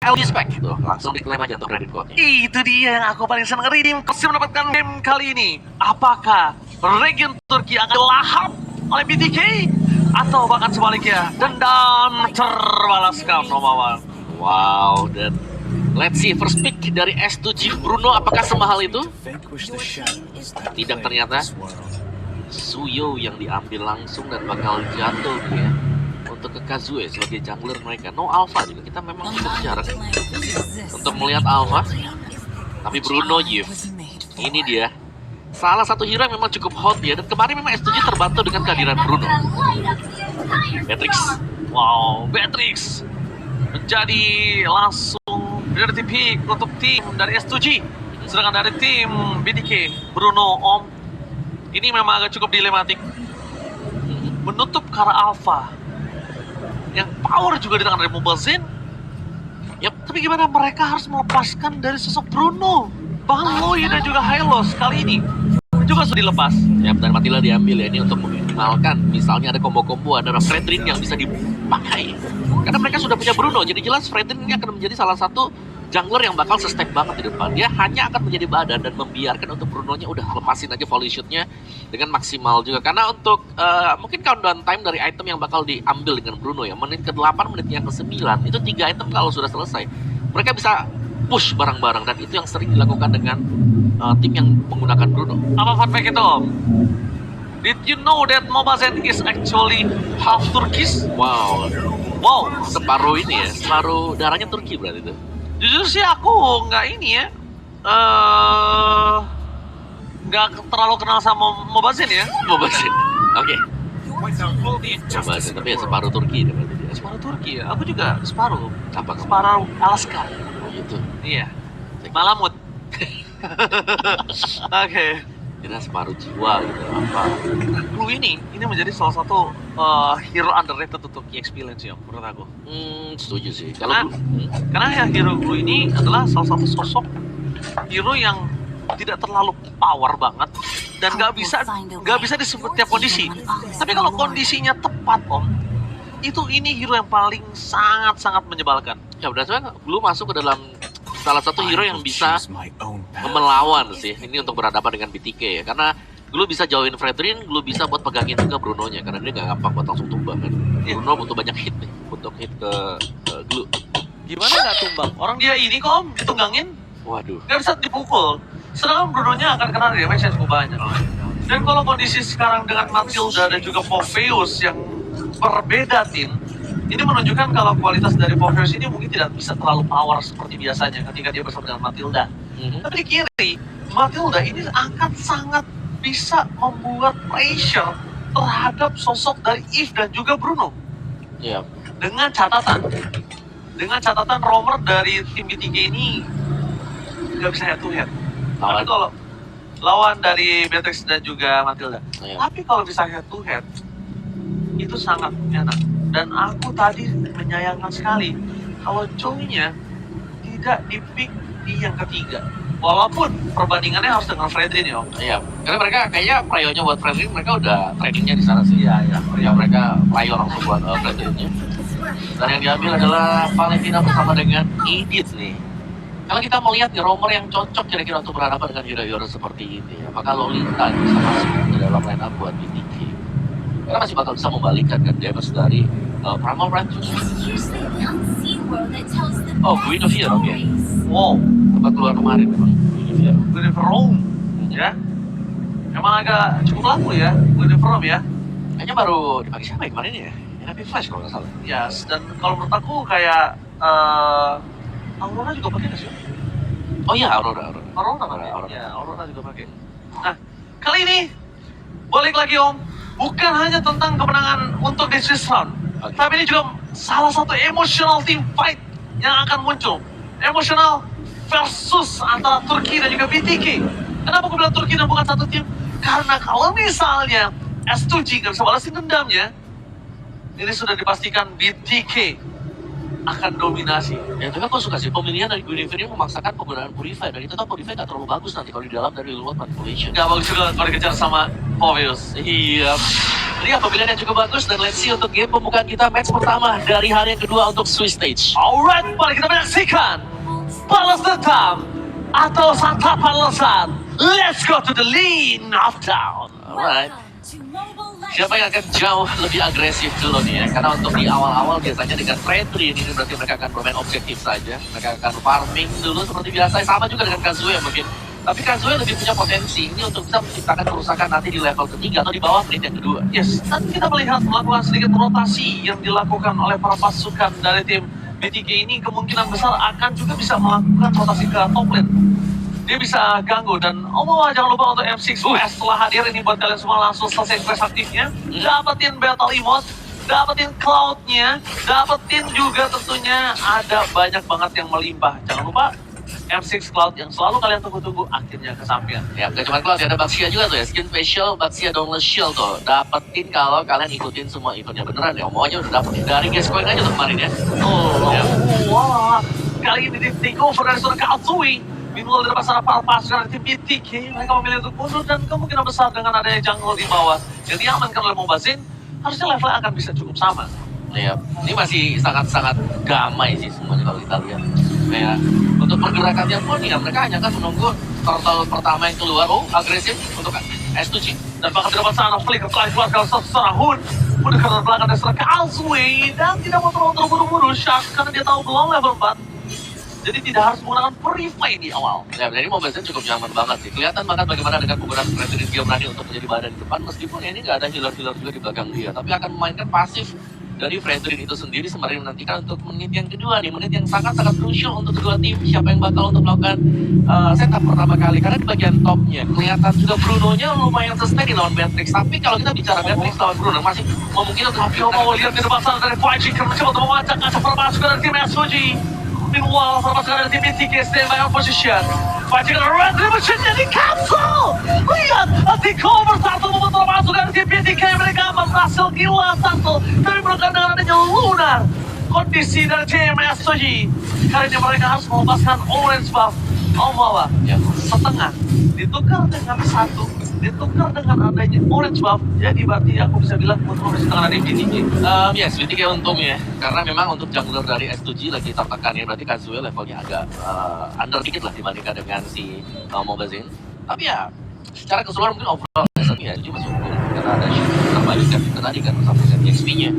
Elvis-Pack tuh, langsung diklaim aja untuk credit code-nya. Itu dia yang aku paling senang redeem. Masih mendapatkan game kali ini. Apakah Region Turki akan lahap oleh BTK? Atau bahkan sebaliknya, dendam terbalaskan Nomawan. Wow, dan let's see first pick dari S2G Bruno, apakah semahal itu? Tidak, ternyata Suyo yang diambil langsung dan bakal jatuh ya untuk ke Kazue sebagai jungler mereka. No Alpha juga, kita memang cukup jarang untuk melihat Alpha. Tapi Bruno Yif, ini dia salah satu hero yang memang cukup hot ya. Dan kemarin memang S2G terbantu dengan kehadiran Bruno. Beatrix, wow, Beatrix menjadi langsung dari pick untuk tim dari S2G. Sedangkan dari tim BDK, Bruno Om, ini memang agak cukup dilematik. Menutup Kara Alpha yang power juga di tangan dari Mobazin. Yap, Tapi gimana mereka harus melepaskan dari sosok Bruno? Bahkan Loi dan juga Hylos kali ini juga sudah dilepas. ya, dan Matila diambil ya ini untuk meminimalkan misalnya ada combo-combo, ada Fredrin yang bisa dipakai. Karena mereka sudah punya Bruno, jadi jelas Fredrin ini akan menjadi salah satu jungler yang bakal se-step banget di depan. Dia hanya akan menjadi badan dan membiarkan untuk Brunonya udah lepasin aja volley shootnya dengan maksimal juga. Karena untuk mungkin countdown time dari item yang bakal diambil dengan Bruno ya, menit ke-8, menit yang ke-9, itu 3 item kalau sudah selesai mereka bisa push bareng-bareng, dan itu yang sering dilakukan dengan tim yang menggunakan Bruno. Apa fun fact itu, Om? Did you know that Mobazin is actually half Turkish? Wow, Wow, separuh ini ya, separuh darahnya Turki berarti itu. jujur sih aku nggak ini ya, nggak terlalu kenal sama Mobazin ya. Mobazin, oke. Mobazin, tapi ya separuh Turki dia berarti dia. Separuh Turki ya, aku juga separuh. Apa kamu? Separuh Alaska. Oh, gitu. Iya, Malamut. Oke. Kira separuh jiwa gitu apa? Blue ini menjadi salah satu hero underrated untuk key experience ya menurut aku. Setuju sih. Karena, Kalau karena ya hero Blue ini adalah salah satu sosok hero yang tidak terlalu power banget dan nggak bisa disebut tiap kondisi. Tapi kalau kondisinya tepat, Om, ini hero yang paling sangat menyebalkan. ya berdasarkan Blue masuk ke dalam salah satu hero yang bisa melawan sih ini untuk berhadapan dengan BTK ya, karena Glue bisa jauhin Fredrin, Glue bisa buat pegangin juga Bruno-nya karena dia nggak gampang buat langsung tumbang kan. Bruno butuh banyak hit nih untuk hit ke Glue. Gimana nggak tumbang? Orang dia ini kok, Om, ditunggangin Waduh. nggak bisa dipukul. Sedangkan Bruno-nya akan kena damage yang cukup banyak. Dan kalau kondisi sekarang dengan Matilda dan juga Popheus yang berbeda tim, ini menunjukkan kalau kualitas dari Popheus ini mungkin tidak bisa terlalu power seperti biasanya ketika dia bersama dengan Matilda. Tapi di kiri, Matilda ini akan sangat bisa membuat pressure terhadap sosok dari Eve dan juga Bruno. Iya. Dengan catatan romer dari tim BTK ini nggak bisa head to head. Tapi kalau lawan dari Beatrix dan juga Matilda, Iya. tapi kalau bisa head to head itu sangat enak. Dan aku tadi menyayangkan sekali kalau Choi-nya tidak dipick di yang ketiga. Walaupun perbandingannya harus dengan Fredrin ya, Om. Iya. Karena mereka kayaknya prayonya buat Fredrin, mereka udah trainingnya di sana sih. Iya. Ya mereka prayo langsung buat Fredrinnya. Dan yang diambil adalah Valentina bersama dengan Edith nih. Kalau kita mau lihat nih romer yang cocok kira-kira untuk berhadapan dengan hero-hero seperti ini, apakah Lolita bisa masuk ke dalam line up buat BTK? Karena masih bakal bisa membalikkan kan damage dari Primal Rage. Oh, Guinevere, oke. Wow, Tempat keluar kemarin memang Guinevere. Guinevere Rome, ya. Emang agak cukup laku ya, Guinevere Rome ya. Kayaknya baru dipakai siapa ya kemarin ya? Yang Happy Flash kalau nggak salah. Yes, dan kalau menurut aku kayak Aurora juga pakai nggak sih? Oh iya, Aurora. Aurora pakai. Aurora. Ya, Aurora juga pakai. Nah, kali ini balik lagi, Om. Bukan hanya tentang kemenangan untuk di Swiss round, tapi ini juga salah satu emotional team fight yang akan muncul. Emotional versus antara Turki dan juga BTK. Kenapa aku bilang Turki dan bukan satu tim? Karena kalau misalnya S2G nggak bisa balasin dendamnya, ini sudah dipastikan BTK akan dominasi. Ya, tapi aku suka sih pemilihan dari Guinevere ini memaksakan penggunaan Purify, dan itu kan Purify nggak terlalu bagus nanti kalau di dalam dari luar manipulation. Nggak bagus juga kalau dikejar sama Popheus. Iya. Jadi pemilihan yang cukup bagus dan let's see untuk game pembukaan kita match pertama dari hari yang kedua untuk Swiss Stage. Alright, mari kita menyaksikan balas dendam atau santapan lezat. Let's go to the lean of town. Alright. Siapa yang akan jauh lebih agresif dulu nih ya? Karena untuk di awal-awal biasanya dengan Fredri ini berarti mereka akan bermain objektif saja. Mereka akan farming dulu seperti biasa. Sama juga dengan Kazuya mungkin. Tapi Kazuya lebih punya potensi ini untuk bisa menciptakan kerusakan nanti di level ketiga atau di bawah menit yang kedua. Yes, dan kita melihat melakukan sedikit rotasi yang dilakukan oleh para pasukan dari tim BTK ini kemungkinan besar akan juga bisa melakukan rotasi ke top lane. Dia bisa ganggu dan jangan lupa untuk M6 setelah hadir ini buat kalian semua langsung selesai quest aktifnya, dapetin battle emote, dapetin cloud-nya, dapetin juga tentunya ada banyak banget yang melimpah. Jangan lupa M6 Cloud yang selalu kalian tunggu-tunggu akhirnya kesampaian. Ya, gak cuma Cloud, ada Baxia juga tuh ya, skin special Baxia Dauntless Shield tuh. Dapetin kalau kalian ikutin semua eventnya beneran ya, omongannya udah dapetin dari guys coin aja tuh kemarin ya. Wah, kali ini di take over dari seorang Katsui. Meanwhile dari pasar pasukan dari tim BTK, mereka memilih untuk mundur dan kemungkinan besar dengan adanya jungle di bawah yang diamankan oleh Mobazin, harusnya levelnya akan bisa cukup sama. Iya, ini masih sangat-sangat damai sih semuanya kalau kita lihat. Kayak untuk pergerakannya pun ya mereka hanya kan menunggu turtle pertama yang keluar, agresif untuk S2G. Dan bahkan di depan sana Flicker telah keluar kalau seorang Hun udah ke belakang dari seorang Katsui dan tidak mau terlalu terburu-buru Shark karena dia tahu belum level 4. Jadi tidak harus menggunakan Purify di awal. Ya, jadi Mobile cukup nyaman banget sih. Kelihatan banget bagaimana dengan penggunaan Resident dia berani untuk menjadi badan di depan. Meskipun ini nggak ada healer-healer juga di belakang dia. Tapi akan memainkan pasif dari Fredrin itu sendiri sembari menantikan untuk menit yang kedua nih. Menit yang sangat-sangat crucial untuk kedua tim. Siapa yang bakal untuk melakukan setup pertama kali. Karena di bagian topnya kelihatan juga Bruno-nya lumayan sustain di lawan Beatrix. Tapi kalau kita bicara Beatrix lawan Bruno masih memungkinkan untuk mau lihat di depan sana dari Fajik mencoba untuk mengacak-acak permasukan dari tim SOG. Meanwhile, permasukan dari tim BTK stand by on position. Fajik retribution di cancel. Lihat, di cover satu momen permasukan dari tim BTK mereka berhasil gila satu. Tapi mereka dengan adanya lunar kondisi dari tim SOG. Kali ini mereka harus melepaskan orange buff. Malah Ya. setengah ditukar dengan satu, ditukar dengan adanya orange buff. Jadi berarti aku bisa bilang kontrol setengah dari BTK. Yes, BTK untung ya. Karena memang untuk jungler dari S2G lagi tertekan ya. Berarti Kazuya levelnya agak under dikit lah dibandingkan dengan si Mobazin. Tapi ya, secara keseluruhan mungkin overall ya cuma masih unggul. Karena ada shield terbalikan kita tadi kan bersama dengan XP-nya.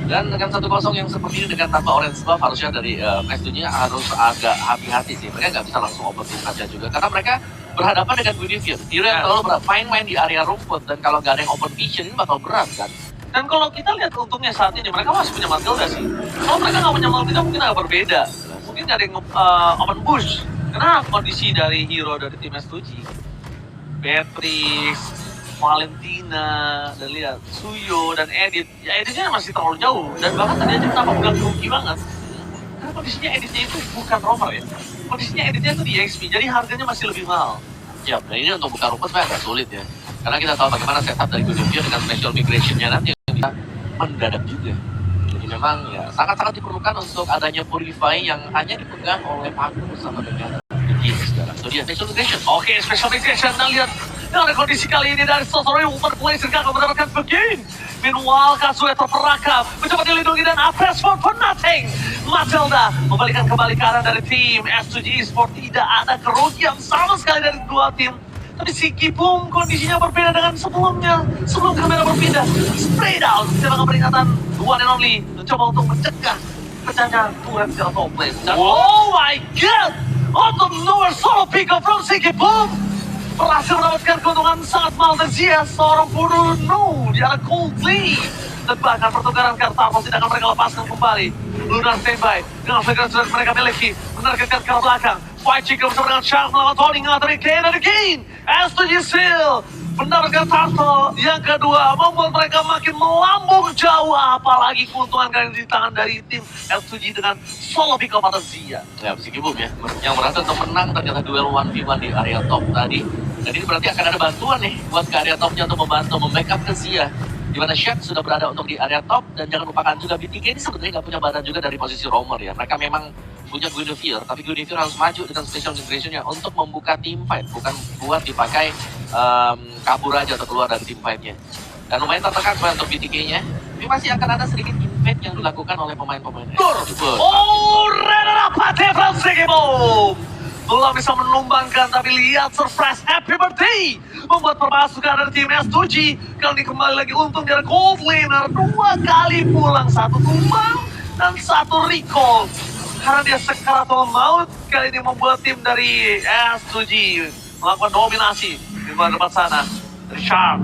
Dan dengan 1-0 yang seperti ini dengan tanpa orange buff harusnya dari S2G harus agak hati-hati sih. Mereka nggak bisa langsung overthink aja juga. Karena mereka berhadapan dengan Guinevere. Hero yang terlalu main-main di area rumput. Dan kalau nggak ada yang open vision ini bakal berat kan. Dan kalau kita lihat untungnya saat ini mereka masih punya Matilda sih. Kalau mereka nggak punya Matilda mungkin agak berbeda. Mungkin ada yang open push. Karena kondisi dari hero dari tim S2G, Beatrix, Valentina, dan lihat Suyo dan Edit. Ya Editnya masih terlalu jauh dan bahkan tadi aja kenapa bilang rugi banget. Karena kondisinya Editnya itu bukan rover ya. Kondisinya Editnya itu di XP, jadi harganya masih lebih mahal. Ya, dan ini untuk buka rumput sebenarnya agak sulit ya. Karena kita tahu bagaimana setup dari Guinevere dengan special migration-nya nanti yang bisa mendadak juga. Jadi memang ya sangat-sangat diperlukan untuk adanya Purify yang hanya dipegang oleh Paku sama dengan Begin sekarang. So dia special migration. Oke, special migration, dan lihat dengan kondisi kali ini dari Sosori Umar Blazer gagal mendapatkan Begin. Meanwhile, Kazuya terperangkap, mencoba dilindungi dan apres for nothing. Matilda membalikan kembali ke arah dari tim S2G Esport. Tidak ada kerugian sama sekali dari dua tim. Tapi si Kipung kondisinya berbeda dengan sebelumnya. Sebelum kamera berpindah, spray down, tembakan peringatan one and only, mencoba untuk mencegah pecahnya turret ke top lane. Dan oh my god, out of nowhere solo pick up from si Kipung berhasil mendapatkan keuntungan sangat mahal dari Zia, seorang Bruno di arah Coldplay. Dan bahkan pertukaran kartu apa tidak akan mereka lepaskan kembali. Lunar standby dengan frekuensi yang mereka miliki, menargetkan ke arah belakang. Fight Chicken bersama dengan Shark melawan Tony ngatari again and again. S2G Seal mendapatkan turtle yang kedua, membuat mereka makin melambung jauh. Apalagi keuntungan kali ini di tangan dari tim S2G dengan solo pick up atas Zia. Ya, Sikibum ya, yang merasa untuk menang ternyata duel 1v1 di area top tadi. Dan ini berarti akan ada bantuan nih buat ke area topnya untuk membantu membackup ke Zia. Di mana Shaq sudah berada untuk di area top, dan jangan lupakan juga BTK ini sebenarnya nggak punya badan juga dari posisi roamer ya. Mereka memang punya Guinevere, tapi Guinevere harus maju dengan special migration-nya untuk membuka team fight, bukan buat dipakai kabur aja atau keluar dari team fight-nya. Dan lumayan tertekan sebenarnya untuk BTK-nya. Tapi masih akan ada sedikit impact yang dilakukan oleh pemain-pemain. Oh, Renata Pate from Sigibom. Belum bisa menumbangkan, tapi lihat surprise happy birthday. Membuat permasukan dari tim S2G. Kali ini kembali lagi untung dari Gold Laner. 2 kali pulang, 1 tumbang dan 1 recall. Karena dia sekaratul maut, kali ini membuat tim dari S2G melakukan dominasi di depan sana. Dari Sharp,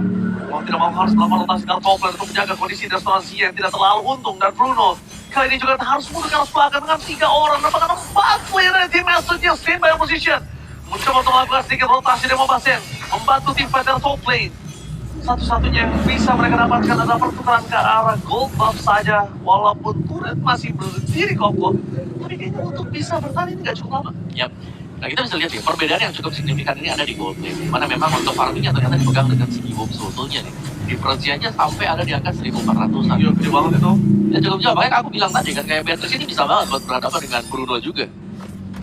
mau tidak mau harus melakukan rotasi ke top lane untuk menjaga kondisi restorasi yang tidak terlalu untung. Dan Bruno kali ini juga harus mundur ke arah belakang dengan 3 orang. Nampaknya 4 player dari tim S2G yang stand by position. Mencoba untuk melakukan sedikit rotasi dan membasen, membantu tim fighter top lane. Satu-satunya yang bisa mereka dapatkan adalah pertukaran ke arah gold buff saja. Walaupun turret masih berdiri kokoh, tapi kayaknya untuk bisa bertahan ini nggak cukup lama. Yap. Nah kita bisa lihat ya, perbedaan yang cukup signifikan ini ada di gold lane. Dimana memang untuk farmingnya ternyata dipegang dengan Sigibom sebetulnya nih. Difference aja sampai ada di angka 1400-an. Iya, gede banget itu. Ya cukup jauh, makanya aku bilang tadi kan kayak Beatrice ini bisa banget buat berhadapan dengan Bruno juga.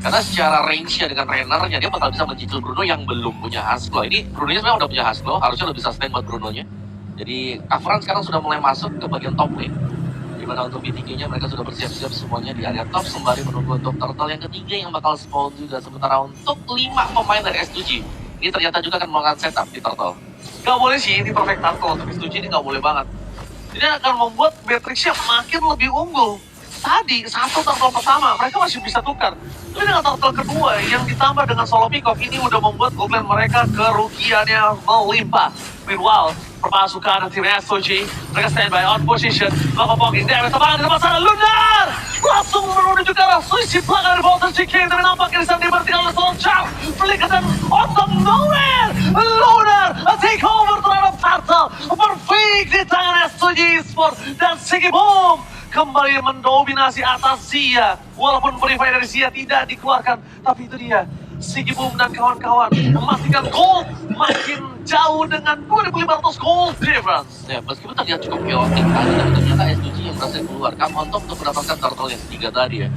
Karena secara range-nya dengan Renner-nya dia bakal bisa mencicil Bruno yang belum punya Hasclo. Ini Bruno-nya sebenarnya udah punya Hasclo, harusnya lebih sustain buat Bruno-nya. Jadi coveran sekarang sudah mulai masuk ke bagian top lane. Dimana untuk BTK-nya mereka sudah bersiap-siap semuanya di area top sembari menunggu untuk turtle yang ketiga yang bakal spawn juga. Sementara untuk 5 pemain dari S2G ini ternyata juga akan melakukan setup di turtle. Gak boleh sih, ini perfect turtle untuk S2G ini gak boleh banget. Ini akan membuat Beatrix-nya makin lebih unggul. Tadi, 1 turtle pertama, mereka masih bisa tukar. Tapi dengan turtle kedua yang ditambah dengan solo pick-off, ini udah membuat goblin mereka kerugiannya melimpah. Meanwhile, permasukan tim S2G, mereka standby on position, melakukan blocking damage, teman di depan sana, Lunar! Langsung menuju ke arah selisih belakang dari Voltage GK, tapi nampaknya di sana dibertikan oleh Solskjaer. Flicker out of nowhere! Lunar, a takeover terhadap turtle, perfect di tangan S2G Esports, dan Sigibom kembali mendominasi atas Zia. Walaupun Purify dari Zia tidak dikeluarkan, tapi itu dia. Sigibom dan kawan-kawan memastikan gold makin jauh dengan 2.500 gold difference. Ya, meskipun terlihat cukup chaotic tadi, tapi ternyata S2G yang berhasil keluar. Come on top untuk mendapatkan turtle yang ketiga tadi ya.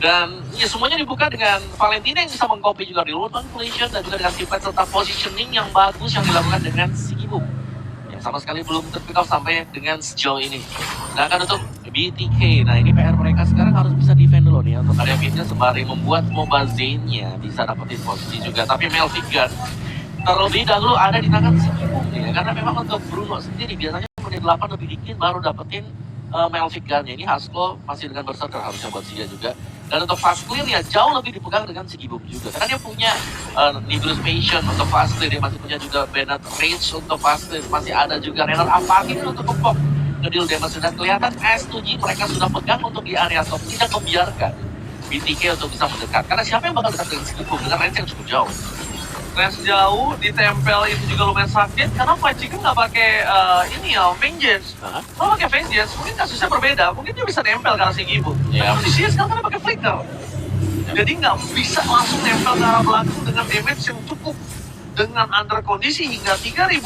Dan ya semuanya dibuka dengan Valentina yang bisa mengcopy juga di load manipulation dan juga dengan teamfight serta positioning yang bagus yang dilakukan dengan Sigibom. Sama sekali belum terpick off sampai dengan sejauh ini. Sedangkan untuk BTK, nah ini PR mereka sekarang harus bisa defend dulu nih untuk area midnya sembari membuat MOBA Zane-nya bisa dapetin posisi juga. Tapi Melvic Gun terlebih dahulu ada di tangan Sigibom nih ya. Karena memang untuk Bruno sendiri biasanya menit 8 lebih dikit baru dapetin Melvic Gun-nya. Ini Hasclo masih dengan Berserker harusnya buat Zia juga. Dan untuk fast clear ya jauh lebih dipegang dengan Sigibom juga. Karena dia punya Needless Patient untuk fast clear, dia masih punya juga Bennett Rage untuk fast clear, masih ada juga Renner Apagin untuk kepok ngedil damage. Dan kelihatan S2G mereka sudah pegang untuk di area top, tidak membiarkan BTK untuk bisa mendekat. Karena siapa yang bakal dekat dengan Sigibom dengan range yang cukup jauh. Range jauh, ditempel itu juga lumayan sakit. Karena Fight Chicken nggak pakai ini ya, Vengeance. Kalau pakai Vengeance, mungkin kasusnya berbeda. Mungkin dia bisa nempel karena Sigibom. Ya. Tapi di sini sekarang kan pakai Flicker. Jadi nggak bisa langsung nempel ke arah belakang dengan damage yang cukup. Dengan under kondisi hingga 3000,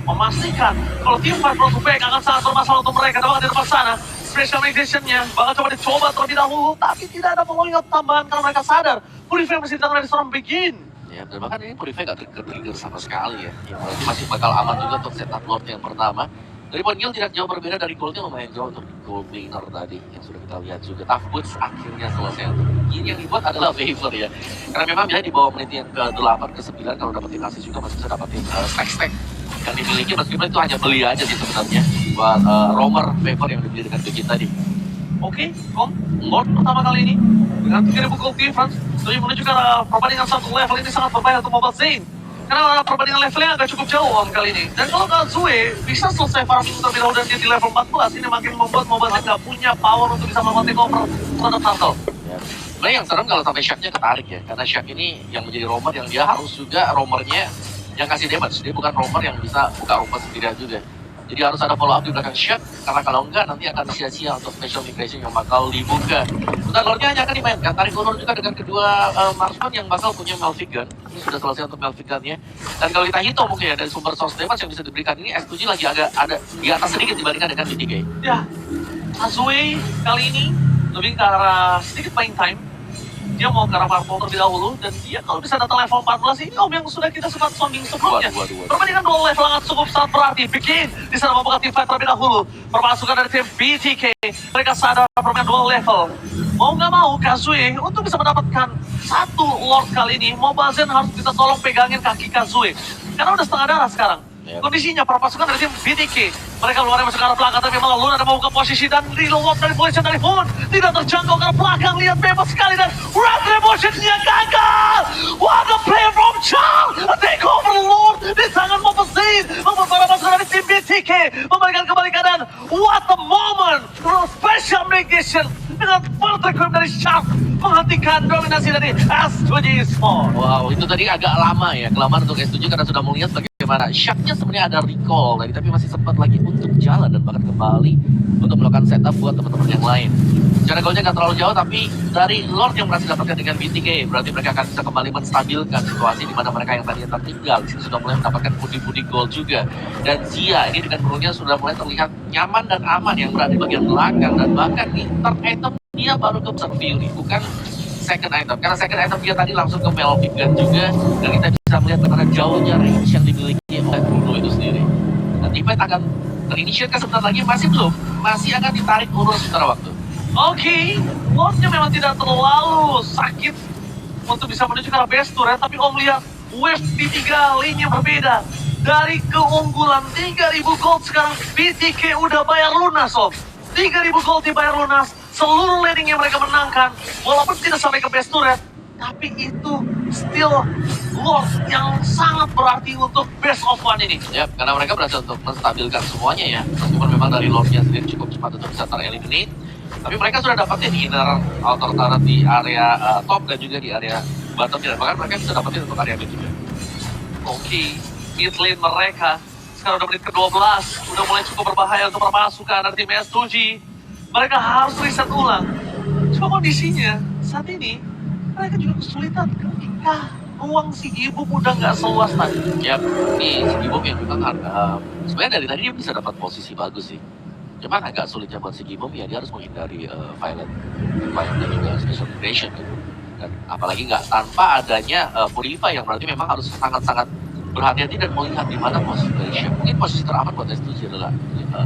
memastikan kalau tim fight front to back akan sangat bermasalah untuk mereka. Bahkan di depan sana, specialization-nya bakal coba dicoba terlebih dahulu. Tapi tidak ada following up tambahan karena mereka sadar Purify masih di tangan dari seorang Begin. Ya, dan bahkan ini Purify gak ke-trigger sama sekali ya. Ya masih bakal aman juga untuk setup Lord yang pertama. Dari point kill tidak jauh berbeda dari goldnya, lumayan jauh untuk gold laner tadi yang sudah kita lihat juga. Tough Boots akhirnya selesai untuk ini yang dibuat adalah favor ya. Karena memang biasanya di bawah menit yang ke-8 ke-9 kalau dapetin asis juga masih bisa dapetin stack-stack yang dimiliki, meskipun itu hanya beli aja sih sebenarnya buat roamer favor yang dibeli dengan Begin tadi. Oke, Lord pertama kali ini dengan 3000 gold difference lebih menuju ke arah perbandingan satu level ini sangat berbahaya untuk Mobile Zane. Karena perbandingan levelnya agak cukup jauh kali ini. Dan kalau Kazue bisa selesai farming terlebih dahulu dan dia di level 14, ini makin membuat Mobile Zane nggak punya power untuk bisa melakukan takeover terhadap Turtle. Ya. Sebenarnya yang serem kalau sampai Shaq-nya ketarik ya, karena Shaq ini yang menjadi roamer yang dia harus juga roamernya yang kasih damage. Dia bukan roamer yang bisa buka rumah sendirian juga. Jadi harus ada follow up di belakang Shaq, karena kalau enggak nanti akan sia-sia untuk special migration yang bakal dibuka. Bentar Lordnya hanya akan dimainkan, tarik ulur juga dengan kedua marksman yang bakal punya Melvic Gun. Ini sudah selesai untuk Melvic Gun-nya. Dan kalau kita hitung mungkin ya dari sumber source damage yang bisa diberikan ini, S2G lagi agak ada di atas sedikit dibandingkan dengan BTK. Ya, Kazue kali ini lebih ke arah sedikit playing time. dia mau ke arah purple terlebih dahulu, dan dia kalau bisa datang level 14 ini Om yang sudah kita sempat sounding sebelumnya. Waduh. Perbandingan dua level sangat cukup sangat berarti. Bikin di sana membuka tim fight terlebih dahulu. Permasukan dari tim BTK, mereka sadar perbandingan dua level. Mau nggak mau Kazue untuk bisa mendapatkan satu Lord kali ini, Mobile Zen harus kita tolong pegangin kaki Kazue karena udah setengah darah sekarang. Kondisinya perpasukan dari tim BTK, mereka luar masuk ke arah belakang, tapi malah Luna ada membuka posisi dan reload dari Poison dari Hoon tidak terjangkau ke arah belakang. Lihat bebas sekali dan Red Revolution-nya gagal. What a play from Charles, take over Lord di tangan Mopesin, membuat para pasukan dari tim BTK memberikan kembali keadaan. What a moment, special medication dengan perfect equip dari Charles menghentikan dominasi dari S2G Sport. Wow, itu tadi agak lama ya, kelamaan untuk S7 karena sudah melihat bagaimana Shark-nya sebenarnya ada recall tadi, tapi masih sempat lagi untuk jalan dan bahkan kembali untuk melakukan setup buat teman-teman yang lain. Secara golnya nggak terlalu jauh, tapi dari Lord yang berhasil dapatkan dengan BTK, berarti mereka akan bisa kembali menstabilkan situasi di mana mereka yang tadinya tertinggal di sini sudah mulai mendapatkan pundi-pundi gol juga. Dan Zia ini dengan burungnya sudah mulai terlihat nyaman dan aman yang berada di bagian belakang, dan bahkan di third item dia baru ke Besar Fury, bukan second item. Karena second item dia tadi langsung ke Melvin Gun juga, dan kita bisa melihat bagaimana jauhnya range yang dimiliki oleh Bruno itu sendiri. Dan event akan terinisiatkan sebentar lagi, masih belum, masih akan ditarik urus sementara waktu. Oke, Lordnya memang tidak terlalu sakit untuk bisa menuju ke arah base turret, tapi Om lihat wave di 3 lini yang berbeda. Dari keunggulan 3.000 gold, sekarang BTK udah bayar lunas Om. 3.000 gold dibayar lunas, seluruh laning yang mereka menangkan, walaupun tidak sampai ke base turret, tapi itu still Lord yang sangat berarti untuk best of one ini. Ya, karena mereka berhasil untuk menstabilkan semuanya ya. Meskipun memang dari Lordnya sendiri cukup cepat untuk bisa tereliminate, tapi mereka sudah dapatnya di inner outer turret di area top dan juga di area bottom, dan bahkan mereka bisa dapatin untuk area mid juga. Oke, mid lane mereka sekarang udah menit ke-12, udah mulai cukup berbahaya untuk permasukan dari tim S2G. Mereka harus reset ulang. Cuma kondisinya saat ini mereka juga kesulitan ketika ruang si ibu udah nggak seluas tadi. Ya, ini si Gibom yang memang sebenarnya dari tadi dia bisa dapat posisi bagus sih. Cuman agak sulitnya buat si Gibom ya, dia harus menghindari violent dan juga special creation gitu. Dan apalagi nggak tanpa adanya Purify yang berarti memang harus sangat-sangat berhati-hati dan melihat di mana posisi dari Shaq. Mungkin posisi teraman buat S2G adalah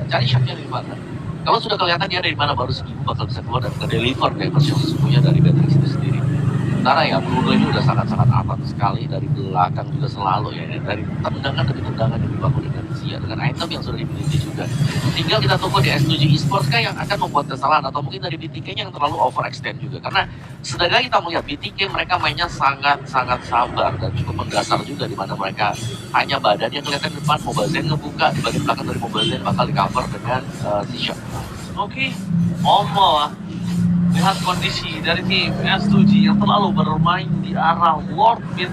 cari Shaq-nya di mana. Kalau sudah kelihatan dia dari mana, baru si Gibom bakal bisa keluar dan deliver damage yang sesungguhnya dari Beatrix itu sendiri. Sementara ya Bruno ini udah sangat-sangat aman sekali, dari belakang juga selalu ya, dari tendangan demi tendangan yang dibangun dengan Zia dengan item yang sudah dimiliki juga. Tinggal kita tunggu di S7 Esports kah yang akan membuat kesalahan, atau mungkin dari BTK yang terlalu overextend juga, karena sedangkan kita melihat BTK mereka mainnya sangat-sangat sabar dan cukup mendasar juga, di mana mereka hanya badannya kelihatan depan, Mobile Zen ngebuka di bagian belakang dari Mobile Zen bakal di cover dengan si Shaq. Oke, Omo lihat kondisi dari tim S2G yang terlalu bermain di arah Lord Mid.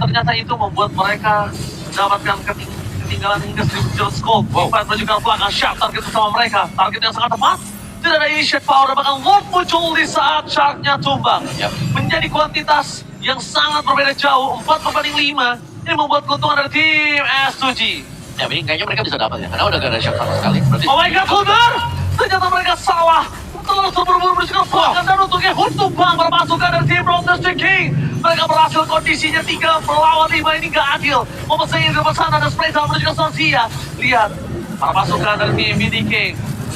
Ternyata itu membuat mereka mendapatkan ketinggalan hingga 1000 scope. Empat menuju ke belakang, Shark target bersama mereka. Target yang sangat tepat. Tidak ada initiate power, bahkan Lord muncul di saat Shark-nya tumbang. Menjadi kuantitas yang sangat berbeda jauh, 4/5. Ini membuat keuntungan dari tim S2G. Ya, ini kayaknya mereka bisa dapat ya, karena udah gak ada Shaq sama sekali. Berarti Oh my god, Hunter! Ternyata mereka salah. Terlalu terburu-buru menuju ke belakang, dan untuknya tumbang berpasukan dari tim Brothers the King. Mereka berhasil, kondisinya 3 melawan 5, ini gak adil. Memesain ke sana dan spray down menuju ke Sansia. Lihat, para pasukan dari tim BDK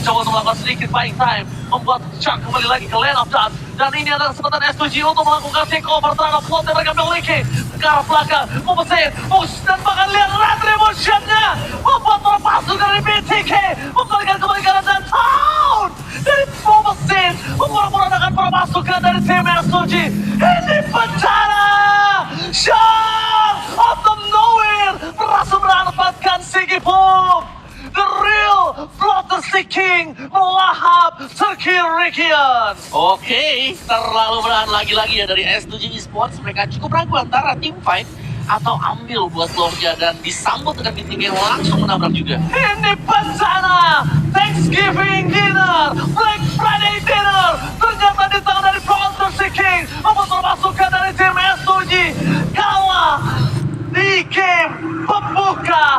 coba untuk melakukan sedikit buying time, membuat Shark kembali lagi ke lane of dawn. Dan ini adalah kesempatan S2G untuk melakukan takeover terhadap plot yang mereka miliki. Ke arah belakang, memesain, push, dan bahkan lihat Red Revolution-nya membuat para pasukan dari BTK membalikan kembali ke dan Town dari memesain memporak-porandakan para pasukan dari tim S2G. Ini bencana! Shark out of nowhere berhasil mendapatkan Sigipum. The real Bloodthirsty King melahap Turkey Rikian. Oke, terlalu berani lagi-lagi ya dari S7 Esports. Mereka cukup ragu antara team fight atau ambil buat Lordnya, dan disambut dengan BTK yang langsung menabrak juga. Ini bencana! Thanksgiving dinner, Black Friday